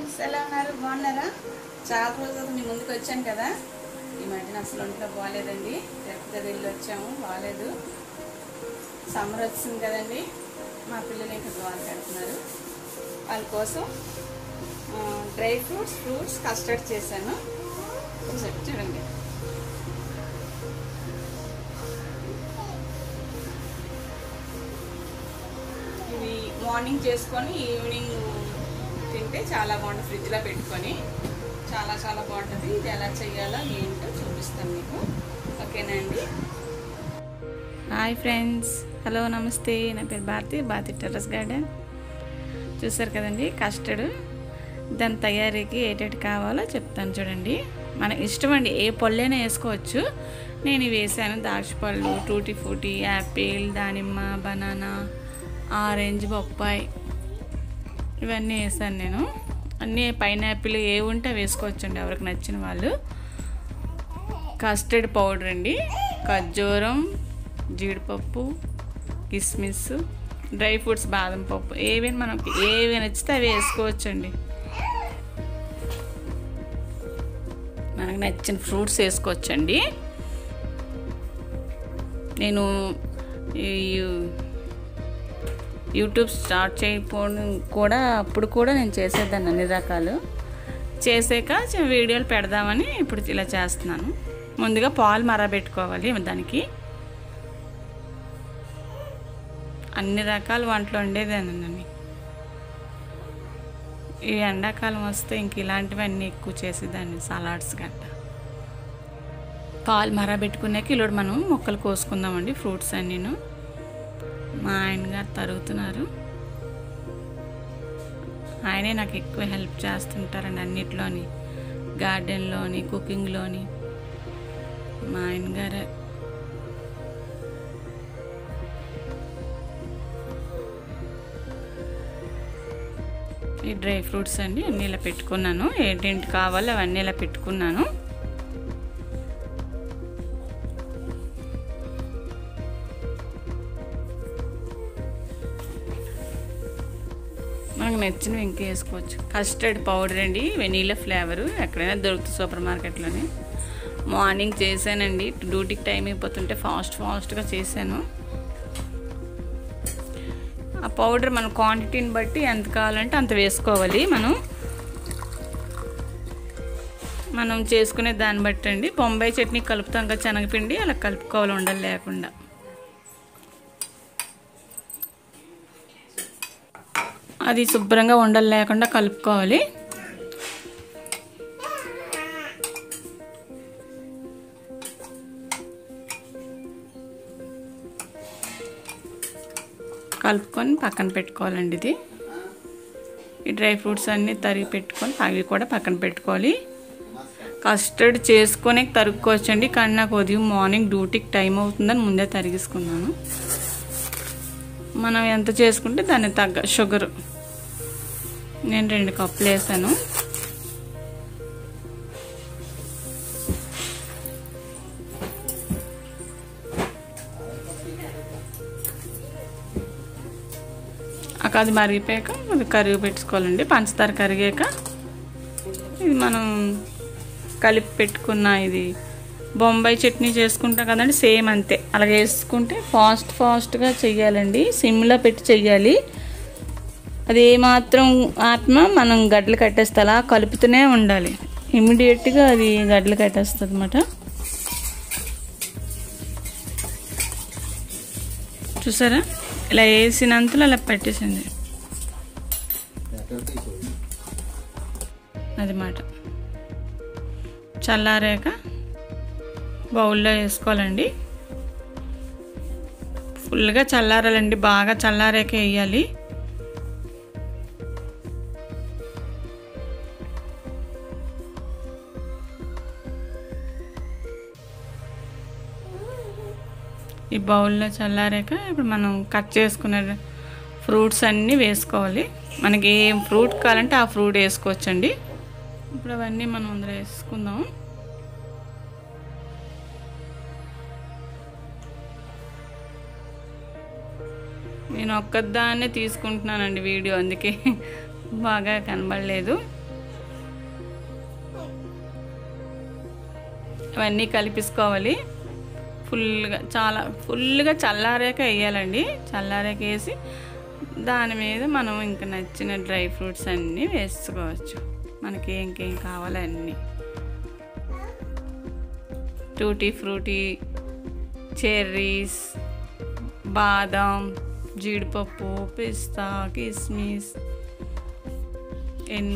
Friends ఎలా ఉన్నారు బాగున్నారా చాలా రోజులు మీ ముందుకు వచ్చాను కదా ఈ మధ్యన అసలు ఒంట్లో బాగాలేదండి తిరుపతి వెళ్ళి వచ్చాము బాగాలేదు సమ్మర్ వచ్చింది కదండి మా పిల్లలు ఇంకా గోల పెడుతున్నారు వాళ్ళ కోసం డ్రై ఫ్రూట్స్ కస్టర్డ్ చేశాను చూడండి ఇవి మార్నింగ్ చేసుకొని ఈవినింగ్ తింటే చాలా బాగుంటుంది ఫ్రిడ్జ్లో పెట్టుకొని చాలా బాగుంటుంది ఇది ఎలా చేయాలో ఏంటో చూపిస్తాను మీకు ఓకేనా అండి హాయ్ ఫ్రెండ్స్ హలో నమస్తే నా పేరు భారతి టెర్రస్ గార్డెన్ చూసారు కదండి కస్టర్డ్ దాని తయారీకి ఏటేటి కావాలో చెప్తాను చూడండి మన ఇష్టం అండి ఏ పళ్ళైనా వేసుకోవచ్చు నేను ఇవి వేసాను ద్రాక్ష పళ్ళు టూటీ ఫ్రూటీ యాపిల్ దానిమ్మ బనానా ఆరెంజ్ బొప్పాయి ఇవన్నీ వేసాను నేను అన్నీ పైనాపిల్ ఏ ఉంటే వేసుకోవచ్చండి ఎవరికి నచ్చిన వాళ్ళు కస్టర్డ్ పౌడర్ అండి ఖర్జూరం జీడిపప్పు కిస్మిస్ డ్రై ఫ్రూట్స్ బాదం పప్పు ఏవైనా మనకి ఏవి నచ్చితే అవి వేసుకోవచ్చండి మనకు నచ్చిన ఫ్రూట్స్ వేసుకోవచ్చండి నేను యూట్యూబ్ స్టార్ట్ చేయకపోవడం కూడా అప్పుడు కూడా నేను చేసేదాన్ని అన్ని రకాలు చేసాక వీడియోలు పెడదామని ఇప్పుడు ఇలా చేస్తున్నాను ముందుగా పాలు మరబెట్టుకోవాలి దానికి అన్ని రకాల వంటలు వండేదానండి ఈ ఎండాకాలం వస్తే ఇంక ఇలాంటివన్నీ ఎక్కువ చేసేదాన్ని సలాడ్స్ గట్ట పాలు మరబెట్టుకున్నాక ఇలా మనం మొక్కలు కోసుకుందామండి ఫ్రూట్స్ అన్నీను మా ఆయన గారు తరుగుతున్నారు ఆయనే నాకు ఎక్కువ హెల్ప్ చేస్తుంటారండి అన్నిట్లోని గార్డెన్లోని కుకింగ్లోని మా ఆయన గారే ఈ డ్రై ఫ్రూట్స్ అండి అన్నీ ఇలా పెట్టుకున్నాను ఏంటేంటి కావాలో అవన్నీ ఇలా పెట్టుకున్నాను మనకు నచ్చినవి ఇంకా వేసుకోవచ్చు కస్టర్డ్ పౌడర్ అండి వెనీలా ఫ్లేవరు ఎక్కడైనా దొరుకుతుంది సూపర్ మార్కెట్లోనే మార్నింగ్ చేశానండి డ్యూటీకి టైం అయిపోతుంటే ఫాస్ట్గా చేశాను ఆ పౌడర్ మన క్వాంటిటీని బట్టి ఎంత కావాలంటే అంత వేసుకోవాలి మనం చేసుకునే దాన్ని బట్టి అండి బొంబాయి చట్నీ కలుపుతాం కదా శనగపిండి అలా కలుపుకోవాలి ఉండలు లేకుండా అది శుభ్రంగా ఉండలు లేకుండా కలుపుకోవాలి కలుపుకొని పక్కన పెట్టుకోవాలండి ఇది ఈ డ్రై ఫ్రూట్స్ అన్నీ తరిగి పెట్టుకొని అవి కూడా పక్కన పెట్టుకోవాలి కస్టర్డ్ చేసుకొని తరుక్కోవచ్చండి కానీ నాకు ఉదయం మార్నింగ్ డ్యూటీకి టైం అవుతుందని ముందే తరిగేసుకున్నాను మనం ఎంత చేసుకుంటే దానికి తగ్గ షుగర్ నేను 2 కప్పులు వేసాను అది మరిగిపోయాక అది కరిగి పెట్టుకోవాలండి పంచదార కరిగాక ఇది మనం కలిపి పెట్టుకున్న ఇది బొంబాయి చట్నీ చేసుకుంటాం కదండి సేమ్ అంతే అలాగే వేసుకుంటే ఫాస్ట్గా చెయ్యాలండి సిమ్లో పెట్టి చెయ్యాలి అది ఏమాత్రం ఆత్మ మనం గడ్డలు కట్టేస్తే అలా కలుపుతూనే ఉండాలి ఇమ్మీడియట్గా అది గడ్డలు కట్టేస్తుంది అన్నమాట చూసారా ఇలా వేసినంతలో అలా పెట్టేసింది అది మాట చల్లారాక బౌల్లో వేసుకోవాలండి ఫుల్గా చల్లారాలండి బాగా చల్లారాక వేయాలి ఈ బౌల్లో చల్లారాక ఇప్పుడు మనం కట్ చేసుకున్న ఫ్రూట్స్ అన్నీ వేసుకోవాలి మనకి ఏం ఫ్రూట్ కావాలంటే ఆ ఫ్రూట్ వేసుకోవచ్చండి ఇప్పుడు అవన్నీ మనం అందులో వేసుకుందాం నేను ఒక్కదాన్నే తీసుకుంటున్నానండి వీడియో, అందుకే బాగా కనబడలేదు. అవన్నీ కలిపేసుకోవాలి. ఫుల్గా చల్లారాక వేయాలండి. చల్లారాక వేసి దాని మీద మనం ఇంకా నచ్చిన డ్రై ఫ్రూట్స్ అన్నీ వేసుకోవచ్చు. మనకి ఇంకేం కావాలో అన్నీ. టూటీ ఫ్రూటీ, చెర్రీస్, బాదం, జీడిపప్పు, పిస్తా, కిస్మిస్,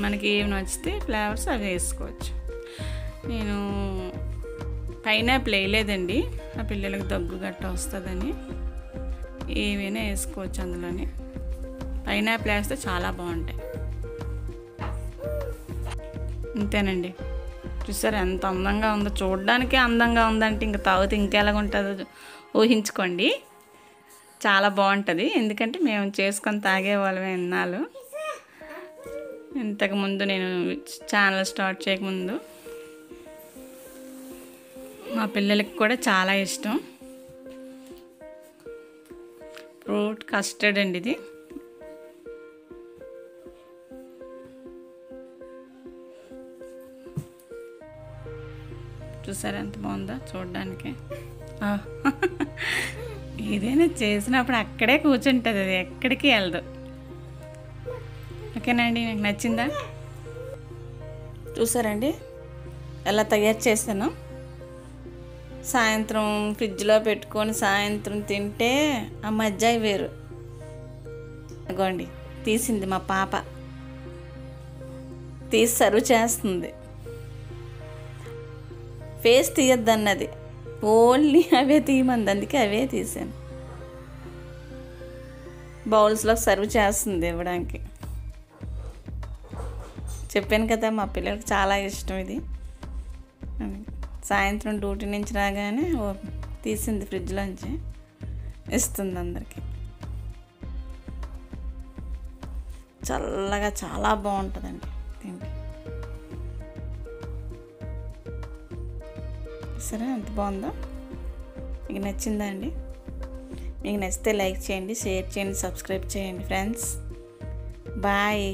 మనకి ఏమి నచ్చితే ఫ్లేవర్స్ అవి వేసుకోవచ్చు. నేను పైనాపిల్ వేయలేదండి, ఆ పిల్లలకి దగ్గు గట్ట వస్తుందని. ఏమైనా వేసుకోవచ్చు అందులోని. పైనాపిల్ వేస్తే చాలా బాగుంటాయి. అంతేనండి. చూసారు ఎంత అందంగా ఉందో. చూడడానికే అందంగా ఉందంటే ఇంకా తాగితే ఇంకెలాగ ఉంటుందో ఊహించుకోండి. చాలా బాగుంటుంది. ఎందుకంటే మేము చేసుకొని తాగేవాళ్ళమే ఎన్నాళ్ళు. ఇంతకుముందు నేను ఛానల్ స్టార్ట్ చేయకముందు మా పిల్లలకి కూడా చాలా ఇష్టం. ఫ్రూట్ కస్టర్డ్ అండి ఇది. చూసారా ఎంత బాగుందో చూడడానికి. ఏదైనా చేసినప్పుడు అక్కడే కూర్చుంటుంది, అది ఎక్కడికి వెళ్ళదు. ఓకేనండి, నాకు నచ్చిందా? చూసారండి ఎలా తయారు చేశాను. సాయంత్రం ఫ్రిడ్జ్లో పెట్టుకొని సాయంత్రం తింటే ఆ మజ్జాయి వేరు. అగోండి తీసింది మా పాప, తీసి సర్వ్ చేస్తుంది. ఫేస్ తీయద్దన్నది, ఓన్లీ అవే తీయమంది, అందుకే అవే తీసాను. బౌల్స్లో సర్వ్ చేస్తుంది ఇవ్వడానికి. చెప్పాను కదా మా పిల్లలకి చాలా ఇష్టం ఇది. సాయంత్రం డ్యూటీ నుంచి రాగానే తీసింది ఫ్రిడ్జ్లోంచి ఇస్తుంది అందరికీ. చల్లగా చాలా బాగుంటుందండి తింటే. సరే ఎంత బాగుందో. మీకు నచ్చిందా అండి? మీకు నచ్చితే లైక్ చేయండి, షేర్ చేయండి, సబ్స్క్రైబ్ చేయండి ఫ్రెండ్స్. బాయ్.